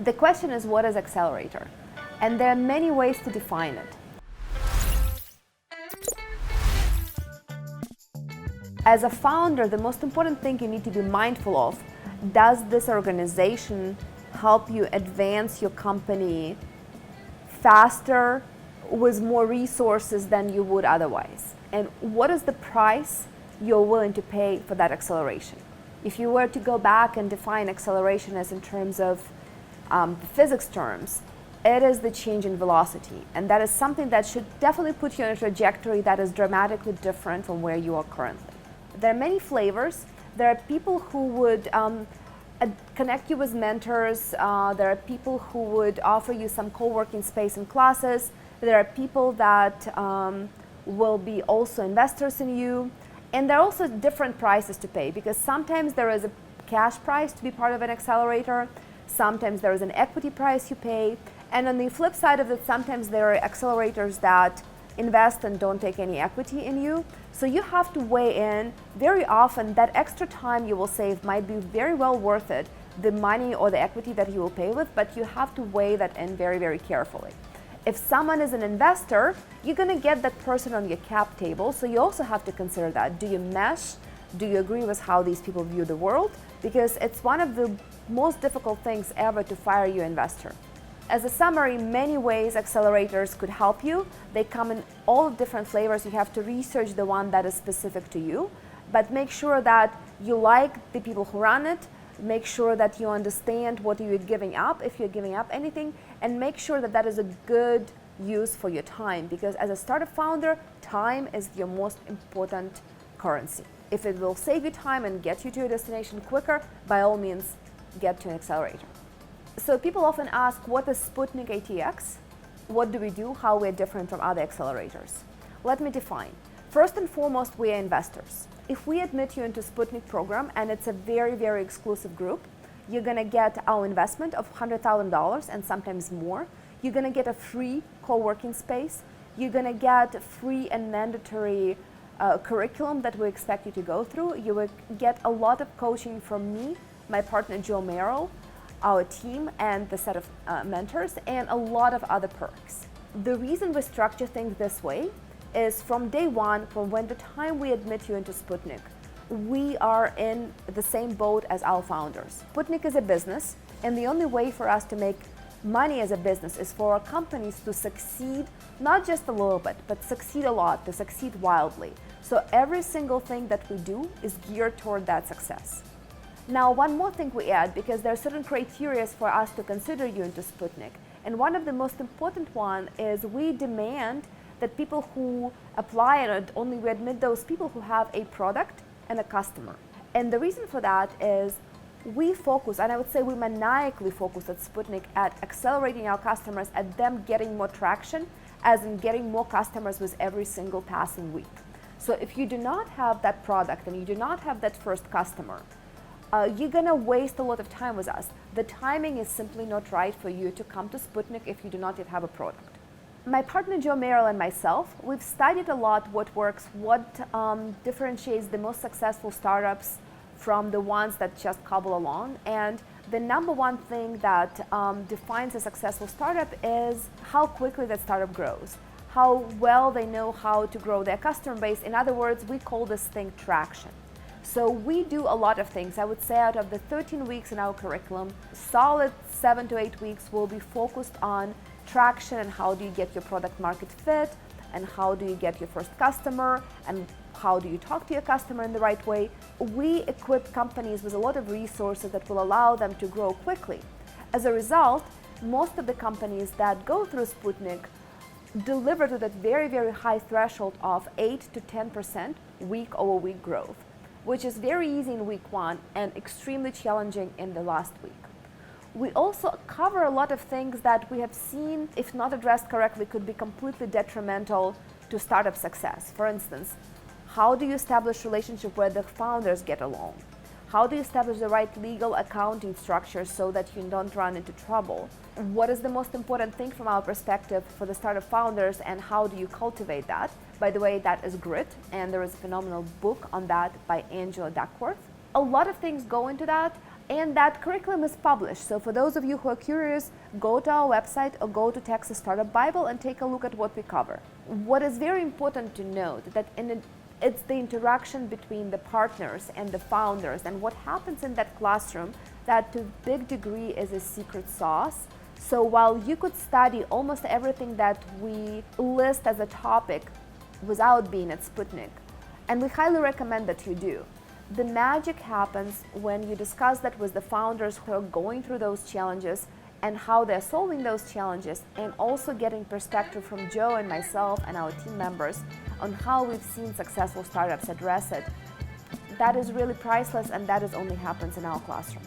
The question is, what is accelerator? And there are many ways to define it. As a founder, the most important thing you need to be mindful of, does this organization help you advance your company faster with more resources than you would otherwise? And what is the price you're willing to pay for that acceleration? If you were to go back and define acceleration as in terms of the physics terms, it is the change in velocity. And that is something that should definitely put you on a trajectory that is dramatically different from where you are currently. There are many flavors. There are people who would connect you with mentors. There are people who would offer you some co-working space and classes. There are people that will be also investors in you. And there are also different prices to pay, because sometimes there is a cash price to be part of an accelerator. Sometimes there is an equity price you pay. And on the flip side of it, sometimes there are accelerators that invest and don't take any equity in you. So you have to weigh in. Very often that extra time you will save might be very well worth it, the money or the equity that you will pay with, but you have to weigh that in very, very carefully. If someone is an investor, you're going to get that person on your cap table, so you also have to consider that. Do you mesh? Do you agree with how these people view the world? Because it's one of the most difficult things ever to fire your investor. As a summary, many ways accelerators could help you. They come in all different flavors. You have to research the one that is specific to you, but make sure that you like the people who run it. Make sure that you understand what you're giving up, if you're giving up anything, and make sure that that is a good use for your time, because as a startup founder, time is your most important currency. If it will save you time and get you to your destination quicker, by all means, get to an accelerator. So people often ask, what is Sputnik ATX? What do we do? How we're different from other accelerators? Let me define. First and foremost, we are investors. If we admit you into Sputnik program, and it's a very, very exclusive group, you're going to get our investment of $100,000 and sometimes more. You're going to get a free co-working space. You're going to get free and mandatory curriculum that we expect you to go through. You will get a lot of coaching from me, my partner Joe Merrill, our team, and the set of mentors, and a lot of other perks. The reason we structure things this way is from day one, from when the time we admit you into Sputnik, we are in the same boat as our founders. Sputnik is a business, and the only way for us to make money as a business is for our companies to succeed, not just a little bit, but succeed a lot, to succeed wildly. So every single thing that we do is geared toward that success. Now, one more thing we add, because there are certain criteria for us to consider you into Sputnik. And one of the most important one is we demand that people who apply, and only we admit those people who have a product and a customer. And the reason for that is we focus, and I would say we maniacally focus at Sputnik at accelerating our customers, at them getting more traction, as in getting more customers with every single passing week. So if you do not have that product and you do not have that first customer, you're going to waste a lot of time with us. The timing is simply not right for you to come to Sputnik if you do not yet have a product. My partner Joe Merrill and myself, we've studied a lot what works, what differentiates the most successful startups from the ones that just cobble along. And the number one thing that defines a successful startup is how quickly that startup grows, how well they know how to grow their customer base. In other words, we call this thing traction. So we do a lot of things. I would say out of the 13 weeks in our curriculum, solid 7 to 8 weeks will be focused on traction and how do you get your product market fit, and how do you get your first customer, and how do you talk to your customer in the right way. We equip companies with a lot of resources that will allow them to grow quickly. As a result, most of the companies that go through Sputnik deliver to that very, very high threshold of 8 to 10% week-over-week growth, which is very easy in week one and extremely challenging in the last week. We also cover a lot of things that we have seen, if not addressed correctly, could be completely detrimental to startup success. For instance, how do you establish a relationship where the founders get along? How do you establish the right legal accounting structure so that you don't run into trouble? What is the most important thing from our perspective for the startup founders, and how do you cultivate that? By the way, that is grit, and there is a phenomenal book on that by Angela Duckworth. A lot of things go into that. And that curriculum is published. So for those of you who are curious, go to our website or go to Texas Startup Bible and take a look at what we cover. What is very important to note that it's the interaction between the partners and the founders and what happens in that classroom that to a big degree is a secret sauce. So while you could study almost everything that we list as a topic without being at Sputnik, and we highly recommend that you do, the magic happens when you discuss that with the founders who are going through those challenges and how they're solving those challenges, and also getting perspective from Joe and myself and our team members on how we've seen successful startups address it. That is really priceless, and that is only happens in our classroom.